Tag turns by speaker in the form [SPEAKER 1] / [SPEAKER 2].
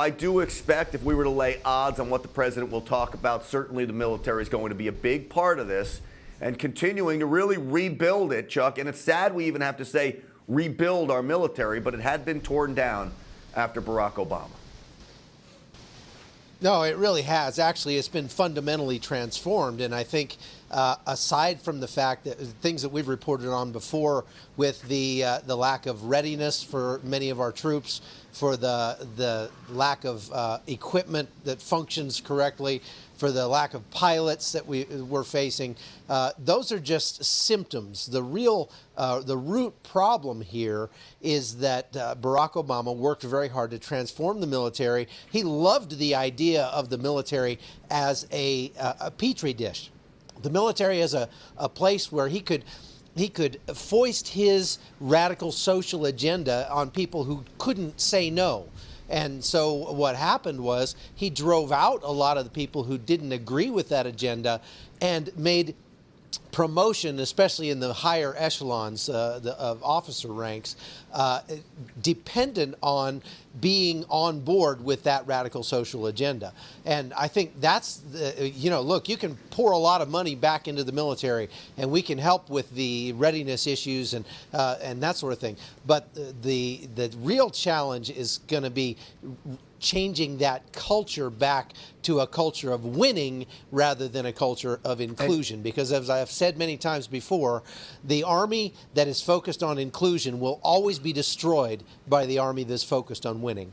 [SPEAKER 1] I do expect if we were to lay odds on what the president will talk about, certainly the military is going to be a big part of this and continuing to really rebuild it, Chuck. And it's sad we even have to say rebuild our military, but it had been torn down after Barack Obama.
[SPEAKER 2] No, it really has. Actually, it's been fundamentally transformed. And I think aside from the fact that things that we've reported on before with the lack of readiness for many of our troops, for the lack of equipment that functions correctly, for the lack of pilots that we're facing, those are just symptoms. The root problem here is that Barack Obama worked very hard to transform the military. He loved the idea of the military as a petri dish. The military as a place where he could foist his radical social agenda on people who couldn't say no. And so what happened was he drove out a lot of the people who didn't agree with that agenda and made promotion, especially in the higher echelons of officer ranks, dependent on being on board with that radical social agenda. And I think that's, look, you can pour a lot of money back into the military and we can help with the readiness issues and that sort of thing. But the real challenge is going to be changing that culture back to a culture of winning rather than a culture of inclusion. Because as I've said many times before, the Army that is focused on inclusion will always be destroyed by the Army that's focused on winning.